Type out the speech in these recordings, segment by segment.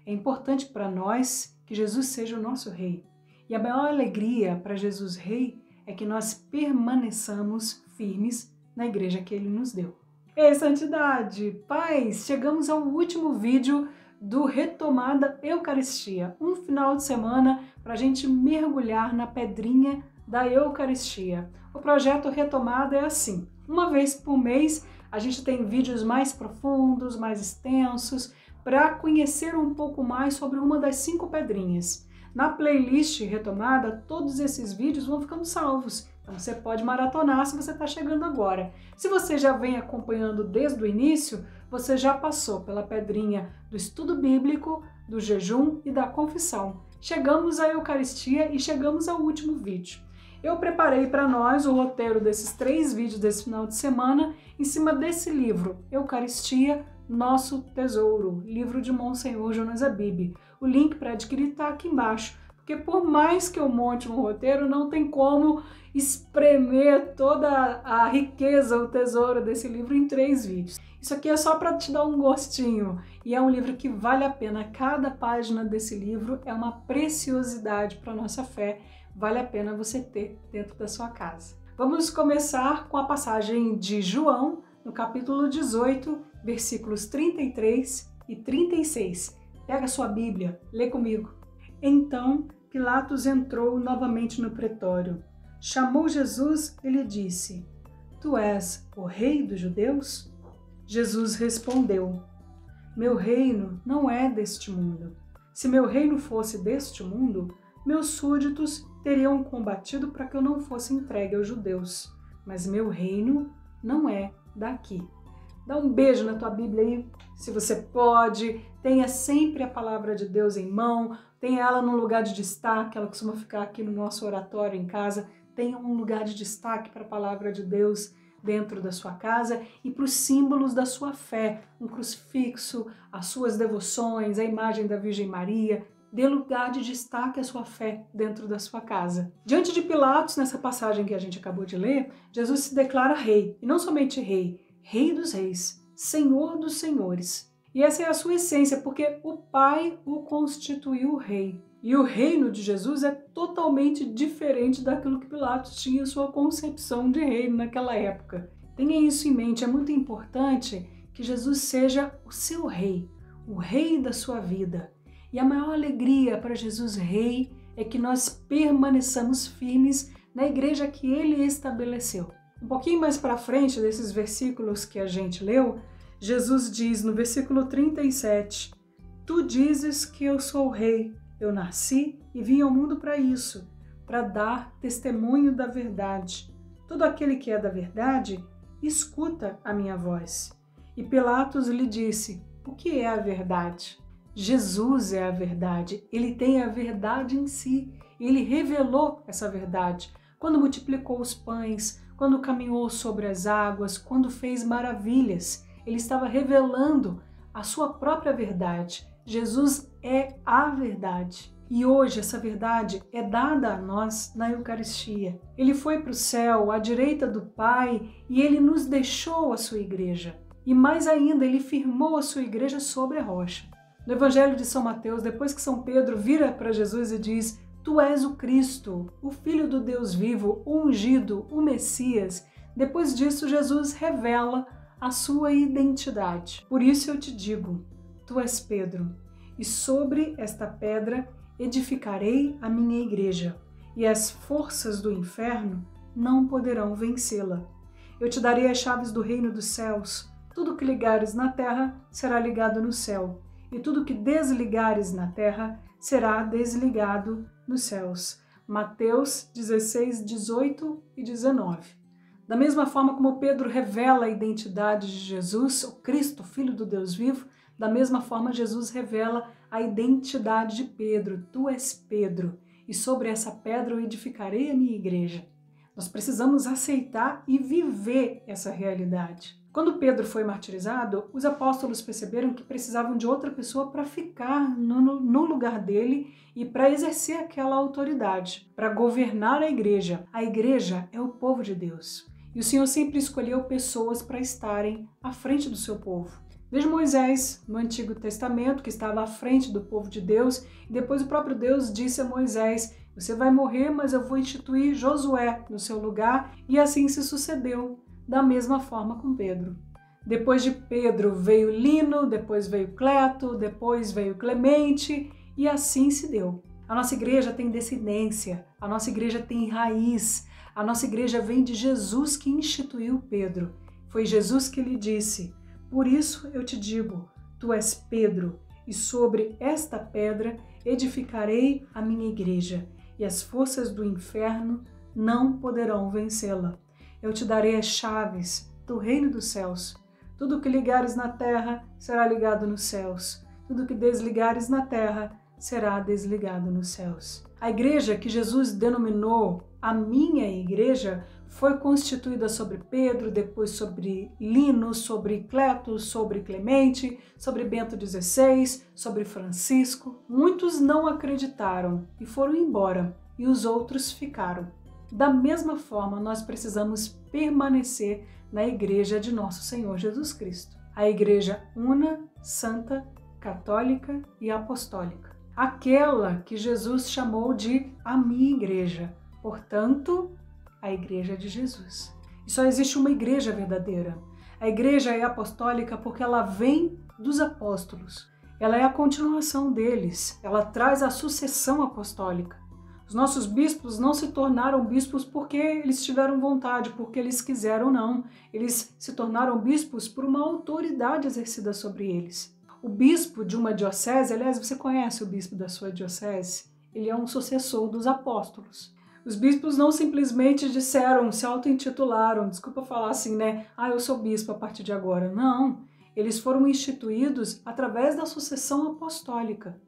É importante para nós que Jesus seja o nosso Rei. E a maior alegria para Jesus Rei é que nós permaneçamos firmes na igreja que Ele nos deu. Ei, santidade, paz, chegamos ao último vídeo do Retomada Eucaristia. Um final de semana para a gente mergulhar na pedrinha da Eucaristia. O projeto Retomada é assim. Uma vez por mês a gente tem vídeos mais profundos, mais extensos, para conhecer um pouco mais sobre uma das 5 pedrinhas. Na playlist Retomada, todos esses vídeos vão ficando salvos. Então você pode maratonar se você está chegando agora. Se você já vem acompanhando desde o início, você já passou pela pedrinha do estudo bíblico, do jejum e da confissão. Chegamos à Eucaristia e chegamos ao último vídeo. Eu preparei para nós o roteiro desses 3 vídeos desse final de semana em cima desse livro, Eucaristia, Nosso Tesouro, livro de Monsenhor Jonas Abib. O link para adquirir está aqui embaixo, porque por mais que eu monte um roteiro, não tem como espremer toda a riqueza, o tesouro desse livro em 3 vídeos. Isso aqui é só para te dar um gostinho, e é um livro que vale a pena. Cada página desse livro é uma preciosidade para a nossa fé, vale a pena você ter dentro da sua casa. Vamos começar com a passagem de João, no capítulo 18, versículos 33 e 36. Pega sua Bíblia, lê comigo. Então Pilatos entrou novamente no pretório. Chamou Jesus e lhe disse: Tu és o rei dos judeus? Jesus respondeu: Meu reino não é deste mundo. Se meu reino fosse deste mundo, meus súditos teriam combatido para que eu não fosse entregue aos judeus. Mas meu reino não é daqui. Dá um beijo na tua Bíblia aí, se você pode. Tenha sempre a palavra de Deus em mão. Tenha ela num lugar de destaque. Ela costuma ficar aqui no nosso oratório em casa. Tenha um lugar de destaque para a palavra de Deus dentro da sua casa e para os símbolos da sua fé. Um crucifixo, as suas devoções, a imagem da Virgem Maria. Dê lugar de destaque à sua fé dentro da sua casa. Diante de Pilatos, nessa passagem que a gente acabou de ler, Jesus se declara rei. E não somente rei, Rei dos reis, Senhor dos senhores. E essa é a sua essência, porque o Pai o constituiu rei. E o reino de Jesus é totalmente diferente daquilo que Pilatos tinha sua concepção de reino naquela época. Tenha isso em mente, é muito importante que Jesus seja o seu rei, o rei da sua vida. E a maior alegria para Jesus rei é que nós permaneçamos firmes na igreja que ele estabeleceu. Um pouquinho mais para frente desses versículos que a gente leu, Jesus diz no versículo 37, Tu dizes que eu sou o rei, eu nasci e vim ao mundo para isso, para dar testemunho da verdade. Todo aquele que é da verdade, escuta a minha voz. E Pilatos lhe disse, o que é a verdade? Jesus é a verdade, ele tem a verdade em si, ele revelou essa verdade. Quando multiplicou os pães, quando caminhou sobre as águas, quando fez maravilhas, ele estava revelando a sua própria verdade. Jesus é a verdade. E hoje essa verdade é dada a nós na Eucaristia. Ele foi para o céu, à direita do Pai, e ele nos deixou a sua igreja. E mais ainda, ele firmou a sua igreja sobre a rocha. No Evangelho de São Mateus, depois que São Pedro vira para Jesus e diz, Tu és o Cristo, o Filho do Deus vivo, o ungido, o Messias. Depois disso, Jesus revela a sua identidade. Por isso eu te digo, tu és Pedro, e sobre esta pedra edificarei a minha igreja, e as forças do inferno não poderão vencê-la. Eu te darei as chaves do reino dos céus. Tudo que ligares na terra será ligado no céu, e tudo que desligares na terra será desligado nos céus. Mateus 16, 18 e 19. Da mesma forma como Pedro revela a identidade de Jesus, o Cristo, Filho do Deus vivo, da mesma forma Jesus revela a identidade de Pedro. Tu és Pedro, e sobre essa pedra eu edificarei a minha igreja. Nós precisamos aceitar e viver essa realidade. Quando Pedro foi martirizado, os apóstolos perceberam que precisavam de outra pessoa para ficar no lugar dele e para exercer aquela autoridade, para governar a igreja. A igreja é o povo de Deus. E o Senhor sempre escolheu pessoas para estarem à frente do seu povo. Desde Moisés, no Antigo Testamento, que estava à frente do povo de Deus, e depois o próprio Deus disse a Moisés: você vai morrer, mas eu vou instituir Josué no seu lugar, e assim se sucedeu, da mesma forma com Pedro. Depois de Pedro veio Lino, depois veio Cleto, depois veio Clemente, e assim se deu. A nossa igreja tem descendência, a nossa igreja tem raiz, a nossa igreja vem de Jesus que instituiu Pedro. Foi Jesus que lhe disse: por isso eu te digo, tu és Pedro, e sobre esta pedra edificarei a minha igreja, e as forças do inferno não poderão vencê-la. Eu te darei as chaves do reino dos céus. Tudo que ligares na terra será ligado nos céus. Tudo que desligares na terra será desligado nos céus. A igreja que Jesus denominou a minha igreja foi constituída sobre Pedro, depois sobre Lino, sobre Cleto, sobre Clemente, sobre Bento XVI, sobre Francisco. Muitos não acreditaram e foram embora, e os outros ficaram. Da mesma forma, nós precisamos permanecer na igreja de nosso Senhor Jesus Cristo. A igreja una, santa, católica e apostólica. Aquela que Jesus chamou de a minha igreja. Portanto, a igreja de Jesus. E só existe uma igreja verdadeira. A igreja é apostólica porque ela vem dos apóstolos. Ela é a continuação deles. Ela traz a sucessão apostólica. Os nossos bispos não se tornaram bispos porque eles tiveram vontade, porque eles quiseram, não. Eles se tornaram bispos por uma autoridade exercida sobre eles. O bispo de uma diocese, aliás, você conhece o bispo da sua diocese? Ele é um sucessor dos apóstolos. Os bispos não simplesmente disseram, se auto-intitularam, desculpa falar assim, né? Eu sou bispo a partir de agora. Não, eles foram instituídos através da sucessão apostólica.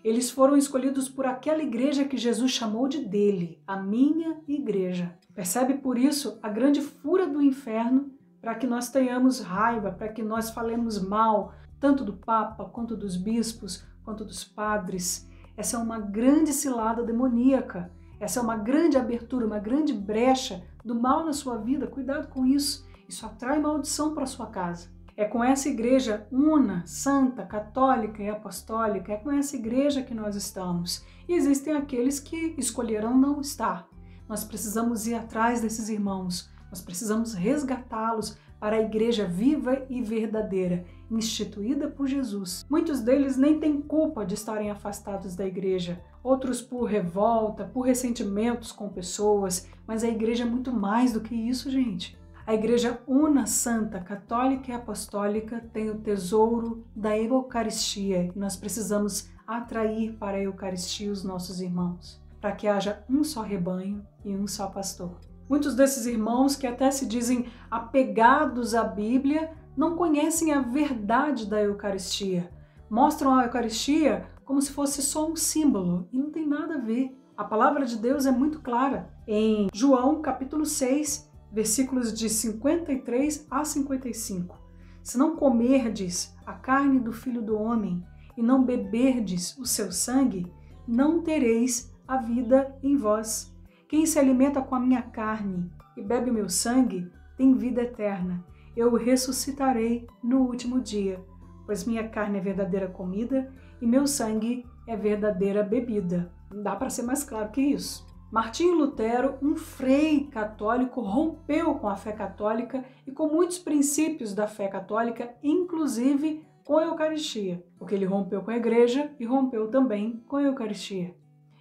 Eles foram escolhidos por aquela igreja que Jesus chamou de dele, a minha igreja. Percebe por isso a grande fúria do inferno para que nós tenhamos raiva, para que nós falemos mal, tanto do Papa, quanto dos bispos, quanto dos padres. Essa é uma grande cilada demoníaca. Essa é uma grande abertura, uma grande brecha do mal na sua vida. Cuidado com isso. Isso atrai maldição para a sua casa. É com essa igreja una, santa, católica e apostólica, é com essa igreja que nós estamos. E existem aqueles que escolheram não estar. Nós precisamos ir atrás desses irmãos. Nós precisamos resgatá-los para a igreja viva e verdadeira, instituída por Jesus. Muitos deles nem têm culpa de estarem afastados da igreja, outros por revolta, por ressentimentos com pessoas, mas a igreja é muito mais do que isso, gente. A igreja una, santa, católica e apostólica tem o tesouro da Eucaristia e nós precisamos atrair para a Eucaristia os nossos irmãos, para que haja um só rebanho e um só pastor. Muitos desses irmãos que até se dizem apegados à Bíblia não conhecem a verdade da Eucaristia. Mostram a Eucaristia como se fosse só um símbolo e não tem nada a ver. A palavra de Deus é muito clara. Em João capítulo 6, versículos de 53 a 55. Se não comerdes a carne do Filho do Homem e não beberdes o seu sangue, não tereis a vida em vós. Quem se alimenta com a minha carne e bebe o meu sangue tem vida eterna. Eu o ressuscitarei no último dia, pois minha carne é verdadeira comida e meu sangue é verdadeira bebida. Não dá para ser mais claro que isso. Martinho Lutero, um frei católico, rompeu com a fé católica e com muitos princípios da fé católica, inclusive com a Eucaristia, porque ele rompeu com a igreja e rompeu também com a Eucaristia.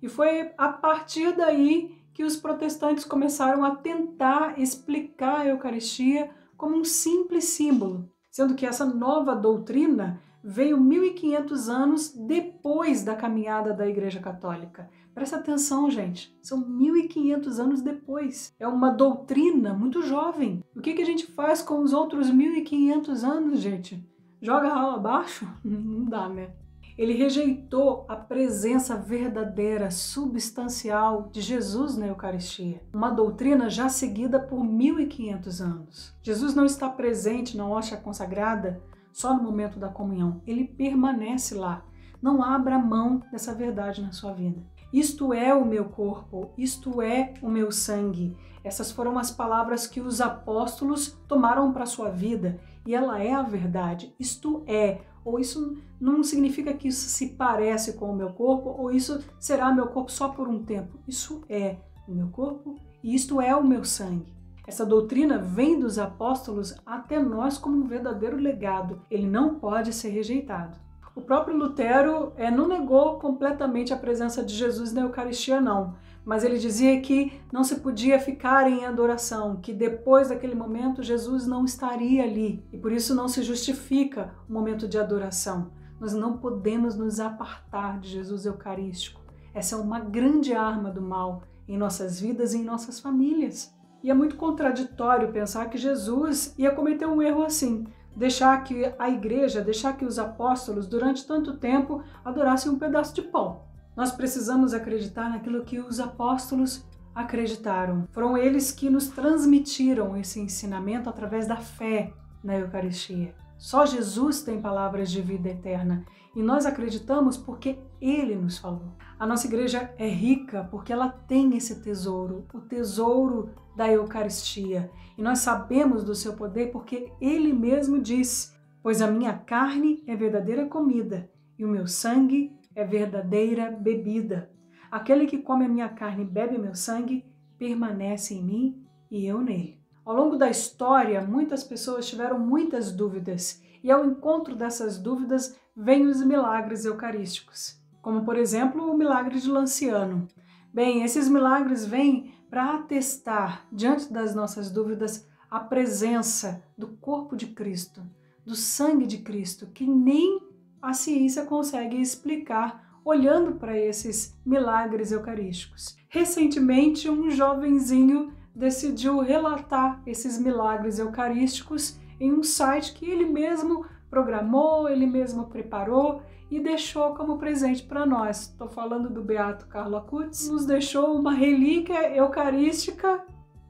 E foi a partir daí que os protestantes começaram a tentar explicar a Eucaristia como um simples símbolo, sendo que essa nova doutrina veio 1500 anos depois da caminhada da Igreja Católica. Presta atenção, gente, são 1500 anos depois. É uma doutrina muito jovem. O que a gente faz com os outros 1500 anos, gente? Joga a rala abaixo? Não dá, né? Ele rejeitou a presença verdadeira, substancial de Jesus na Eucaristia. Uma doutrina já seguida por 1500 anos. Jesus não está presente na hóstia consagrada só no momento da comunhão. Ele permanece lá. Não abra mão dessa verdade na sua vida. Isto é o meu corpo, isto é o meu sangue. Essas foram as palavras que os apóstolos tomaram para a sua vida e ela é a verdade. Isto é, ou isso não significa que isso se parece com o meu corpo, ou isso será meu corpo só por um tempo. Isso é o meu corpo e isto é o meu sangue. Essa doutrina vem dos apóstolos até nós como um verdadeiro legado. Ele não pode ser rejeitado. O próprio Lutero não negou completamente a presença de Jesus na Eucaristia, não. Mas ele dizia que não se podia ficar em adoração, que depois daquele momento Jesus não estaria ali. E por isso não se justifica o momento de adoração. Nós não podemos nos apartar de Jesus Eucarístico. Essa é uma grande arma do mal em nossas vidas e em nossas famílias. E é muito contraditório pensar que Jesus ia cometer um erro assim, deixar que a igreja, deixar que os apóstolos durante tanto tempo adorassem um pedaço de pão. Nós precisamos acreditar naquilo que os apóstolos acreditaram. Foram eles que nos transmitiram esse ensinamento através da fé na Eucaristia. Só Jesus tem palavras de vida eterna e nós acreditamos porque Ele nos falou. A nossa igreja é rica porque ela tem esse tesouro, o tesouro da Eucaristia. E nós sabemos do seu poder porque Ele mesmo diz: pois a minha carne é verdadeira comida e o meu sangue é verdadeira bebida. Aquele que come a minha carne e bebe meu sangue permanece em mim e eu nele. Ao longo da história, muitas pessoas tiveram muitas dúvidas e ao encontro dessas dúvidas vêm os milagres eucarísticos, como por exemplo o milagre de Lanciano. Bem, esses milagres vêm para atestar, diante das nossas dúvidas, a presença do corpo de Cristo, do sangue de Cristo, que nem a ciência consegue explicar olhando para esses milagres eucarísticos. Recentemente, um jovenzinho decidiu relatar esses milagres eucarísticos em um site que ele mesmo programou, ele mesmo preparou e deixou como presente para nós. Estou falando do beato Carlo Acutis, nos deixou uma relíquia eucarística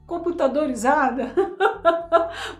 computadorizada,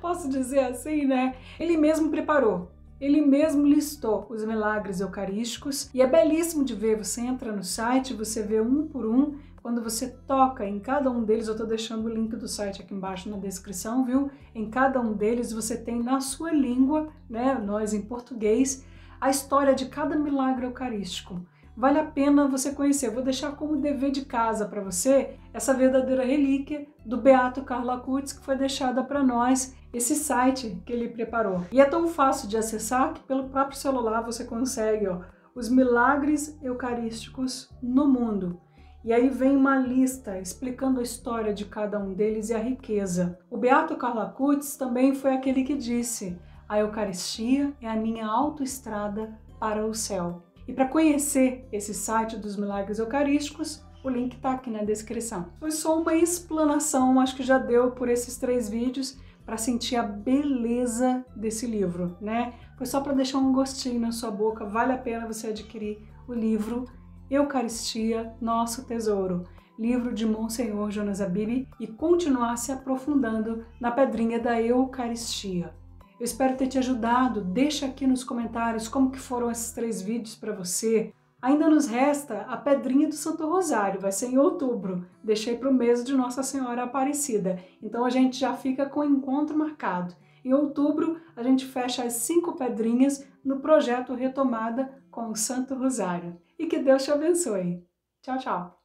posso dizer assim, né? Ele mesmo preparou. Ele mesmo listou os milagres eucarísticos e é belíssimo de ver. Você entra no site, você vê um por um. Quando você toca em cada um deles, eu estou deixando o link do site aqui embaixo na descrição, viu? Em cada um deles você tem na sua língua, né, nós em português, a história de cada milagre eucarístico. Vale a pena você conhecer. Eu vou deixar como dever de casa para você essa verdadeira relíquia do beato Carlo Acutis que foi deixada para nós, esse site que ele preparou. E é tão fácil de acessar que pelo próprio celular você consegue, os milagres eucarísticos no mundo. E aí vem uma lista explicando a história de cada um deles e a riqueza. O beato Carlo Acutis também foi aquele que disse: a Eucaristia é a minha autoestrada para o céu. E para conhecer esse site dos milagres eucarísticos, o link está aqui na descrição. Foi só uma explanação, acho que já deu por esses 3 vídeos para sentir a beleza desse livro, né? Foi só para deixar um gostinho na sua boca. Vale a pena você adquirir o livro Eucaristia, Nosso Tesouro, livro de Monsenhor Jonas Abib, e continuar se aprofundando na pedrinha da Eucaristia. Eu espero ter te ajudado. Deixa aqui nos comentários como que foram esses 3 vídeos para você. Ainda nos resta a pedrinha do Santo Rosário, vai ser em outubro. Deixei para o mês de Nossa Senhora Aparecida. Então a gente já fica com o encontro marcado. Em outubro a gente fecha as 5 pedrinhas no projeto Retomada com o Santo Rosário. E que Deus te abençoe. Tchau, tchau!